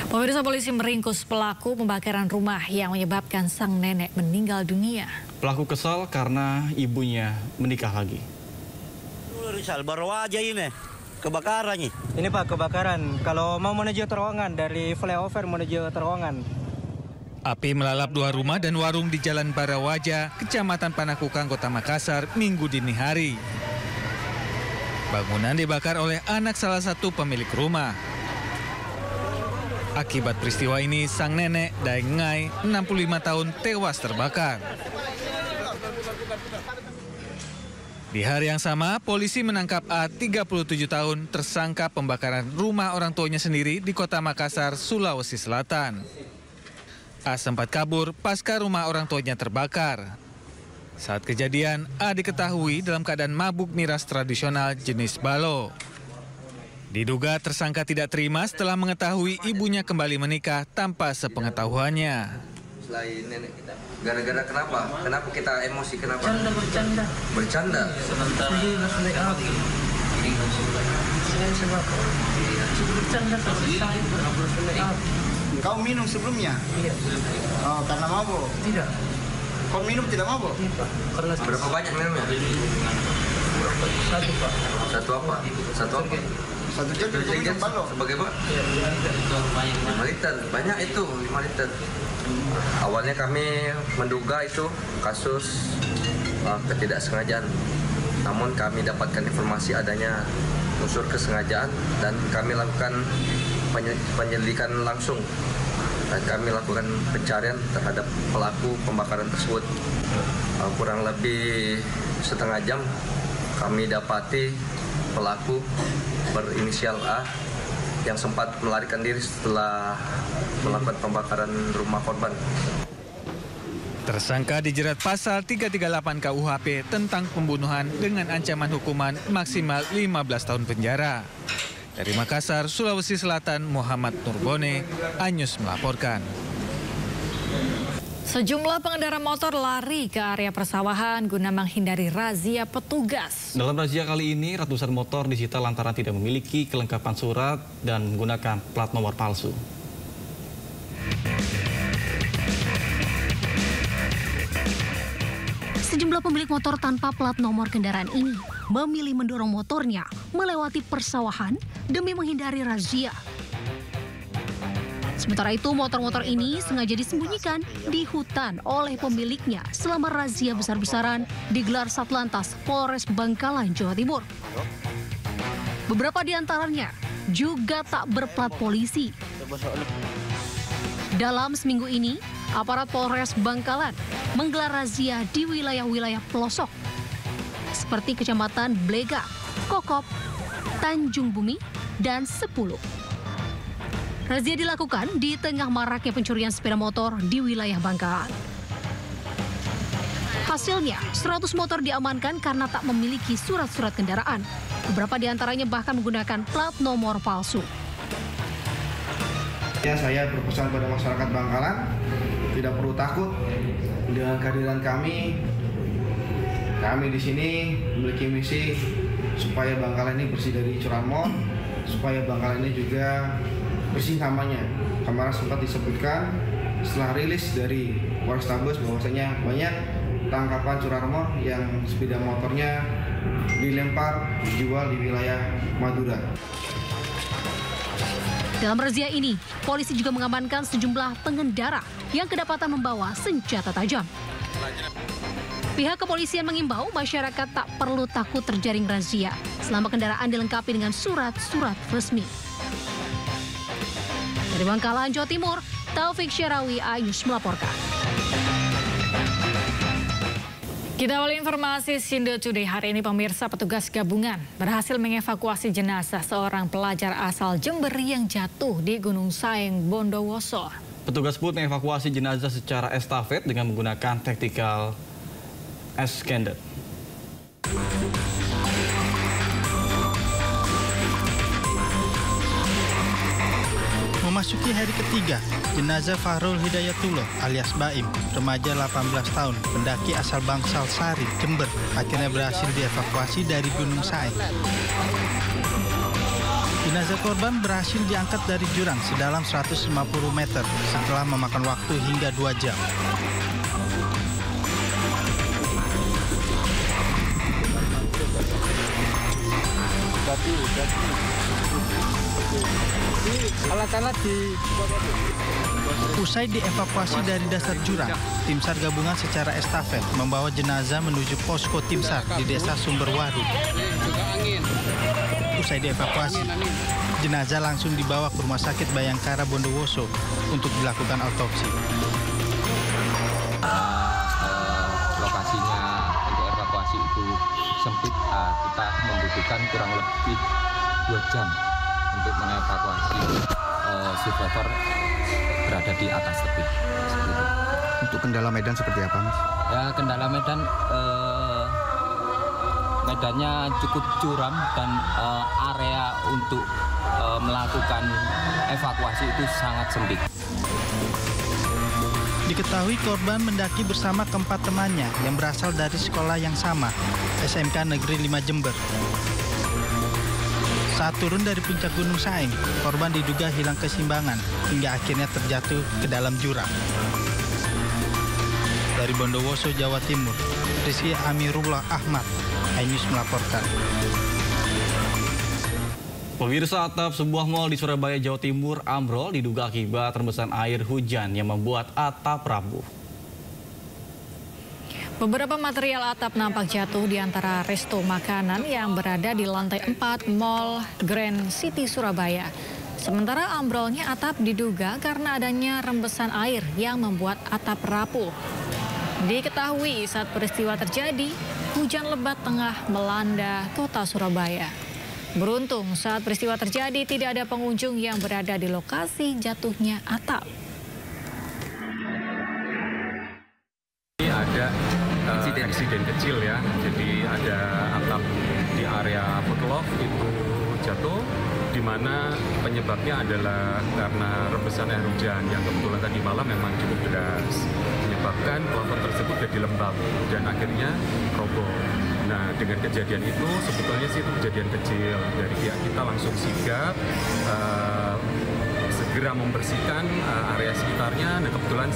Pemirsa, polisi meringkus pelaku pembakaran rumah yang menyebabkan sang nenek meninggal dunia. Pelaku kesal karena ibunya menikah lagi. Rizal, baru aja ini kebakarannya. Ini Pak, kebakaran. Kalau mau menuju terowongan, dari flyover menuju terowongan. Api melalap dua rumah dan warung di Jalan Barawaja, Kecamatan Panakukang, Kota Makassar, Minggu dini hari. Bangunan dibakar oleh anak salah satu pemilik rumah. Akibat peristiwa ini, sang nenek Daeng Ngai, 65 tahun, tewas terbakar. Di hari yang sama, polisi menangkap A, 37 tahun, tersangka pembakaran rumah orang tuanya sendiri di Kota Makassar, Sulawesi Selatan. A sempat kabur pasca rumah orang tuanya terbakar. Saat kejadian, A diketahui dalam keadaan mabuk miras tradisional jenis balo. Diduga tersangka tidak terima setelah mengetahui ibunya kembali menikah tanpa sepengetahuannya. Selain nenek kita, gara-gara kenapa? Kenapa kita emosi? Kenapa? Bercanda. Bercanda? Sementara Kau minum sebelumnya? Iya. Oh, karena mabuk? Tidak. Kau minum tidak mabuk? Iya, Pak. Karena Berapa banyak minumnya? satu, Pak. Satu apa? Satu apa? Satu jam kau minum balok? Sebagai Pak? 5 liter. Banyak itu, 5 liter. Awalnya kami menduga itu kasus ketidaksengajaan. Namun kami dapatkan informasi adanya unsur kesengajaan dan kami lakukan penyelidikan langsung. Dan kami lakukan pencarian terhadap pelaku pembakaran tersebut. Kurang lebih setengah jam kami dapati pelaku berinisial A yang sempat melarikan diri setelah melakukan pembakaran rumah korban. Tersangka dijerat pasal 338 KUHP tentang pembunuhan dengan ancaman hukuman maksimal 15 tahun penjara. Dari Makassar, Sulawesi Selatan, Muhammad Nurbone, Anyus melaporkan. Sejumlah pengendara motor lari ke area persawahan guna menghindari razia petugas. Dalam razia kali ini, ratusan motor disita lantaran tidak memiliki kelengkapan surat dan menggunakan plat nomor palsu. Sejumlah pemilik motor tanpa plat nomor kendaraan ini memilih mendorong motornya melewati persawahan demi menghindari razia. Sementara itu, motor-motor ini sengaja disembunyikan di hutan oleh pemiliknya selama razia besar-besaran digelar Satlantas Polres Bangkalan, Jawa Timur. Beberapa di antaranya juga tak berplat polisi. Dalam seminggu ini, aparat Polres Bangkalan menggelar razia di wilayah-wilayah pelosok seperti Kecamatan Blega, Kokop, Tanjung Bumi, dan Sepuluh. Razia dilakukan di tengah maraknya pencurian sepeda motor di wilayah Bangkalan. Hasilnya, 100 motor diamankan karena tak memiliki surat-surat kendaraan. Beberapa di antaranya bahkan menggunakan plat nomor palsu. Ya, saya berpesan pada masyarakat Bangkalan, tidak perlu takut dengan kehadiran kami. Kami di sini memiliki misi supaya Bangkalan ini bersih dari curanmor, supaya Bangkalan ini juga bersih namanya. Kemarin sempat disebutkan setelah rilis dari Polrestabes bahwasanya banyak tangkapan curanmor yang sepeda motornya dilempar dijual di wilayah Madura. Dalam razia ini, polisi juga mengamankan sejumlah pengendara yang kedapatan membawa senjata tajam. Pihak kepolisian mengimbau masyarakat tak perlu takut terjaring razia selama kendaraan dilengkapi dengan surat-surat resmi. Dari Bangkalan, Jawa Timur, Taufik Syarawi, Ayus melaporkan. Kita awali informasi Sindo Today hari ini, pemirsa. Petugas gabungan berhasil mengevakuasi jenazah seorang pelajar asal Jember yang jatuh di Gunung Saeng, Bondowoso. Petugas pun mengevakuasi jenazah secara estafet dengan menggunakan tactical escanded. Memasuki hari ketiga, jenazah Fahrul Hidayatullah alias Baim, remaja 18 tahun, pendaki asal Bangsal Sari, Jember, akhirnya berhasil dievakuasi dari Gunung Saeng. Jenazah korban berhasil diangkat dari jurang sedalam 150 meter setelah memakan waktu hingga 2 jam. Usai dievakuasi dari dasar jurang, tim SAR gabungan secara estafet membawa jenazah menuju posko tim SAR di Desa Sumberwaru. Usai dievakuasi, jenazah langsung dibawa ke Rumah Sakit Bayangkara Bondowoso untuk dilakukan autopsi. Lokasinya untuk evakuasi itu sempit, kita membutuhkan kurang lebih 2 jam untuk mengevakuasi survivor berada di atas tebing. Untuk kendala medan seperti apa, Mas? Ya, kendala medan, medannya cukup curam dan area untuk melakukan evakuasi itu sangat sempit. Diketahui korban mendaki bersama keempat temannya yang berasal dari sekolah yang sama, SMK Negeri 5 Jember. Saat turun dari puncak Gunung Saeng, korban diduga hilang keseimbangan hingga akhirnya terjatuh ke dalam jurang. Dari Bondowoso, Jawa Timur, Rizky Amirullah Ahmad, iNews melaporkan. Pemirsa, atap sebuah mal di Surabaya, Jawa Timur ambrol diduga akibat rembesan air hujan yang membuat atap rapuh. Beberapa material atap nampak jatuh di antara resto makanan yang berada di lantai 4 Mall Grand City Surabaya. Sementara ambrolnya atap diduga karena adanya rembesan air yang membuat atap rapuh. Diketahui saat peristiwa terjadi, hujan lebat tengah melanda kota Surabaya. Beruntung saat peristiwa terjadi tidak ada pengunjung yang berada di lokasi jatuhnya atap. Ada insiden kecil ya, jadi ada atap di area food loft itu jatuh, di mana penyebabnya adalah karena rembesan air hujan yang kebetulan tadi malam memang cukup deras, menyebabkan plafon tersebut jadi lembab dan akhirnya roboh. Nah, dengan kejadian itu sebetulnya sih itu kejadian kecil, dari pihak kita langsung sigap, segera membersihkan area sekitarnya. Nah, kebetulan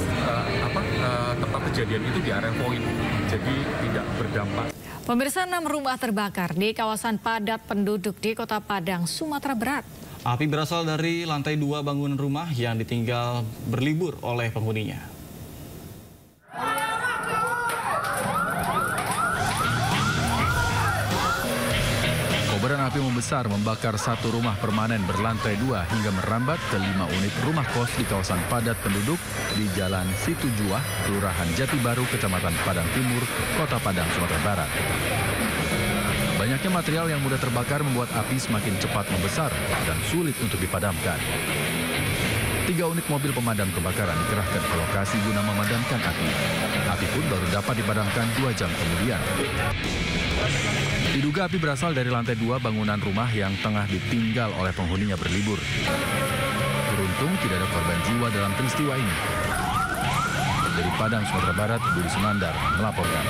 tempat kejadian itu di area poin, jadi tidak berdampak. Pemirsa, 6 rumah terbakar di kawasan padat penduduk di Kota Padang, Sumatera Barat. Api berasal dari lantai 2 bangunan rumah yang ditinggal berlibur oleh penghuninya. Kobaran api membesar membakar satu rumah permanen berlantai 2 hingga merambat ke 5 unit rumah kos di kawasan padat penduduk di Jalan Situ Juah, Kelurahan Jati Baru, Kecamatan Padang Timur, Kota Padang, Sumatera Barat. Banyaknya material yang mudah terbakar membuat api semakin cepat membesar dan sulit untuk dipadamkan. 3 unit mobil pemadam kebakaran dikerahkan ke lokasi guna memadamkan api. Api pun baru dapat dipadamkan 2 jam kemudian. Diduga api berasal dari lantai 2 bangunan rumah yang tengah ditinggal oleh penghuninya berlibur. Beruntung tidak ada korban jiwa dalam peristiwa ini. Dari Padang, Sumatera Barat, Budi Sumandar melaporkan.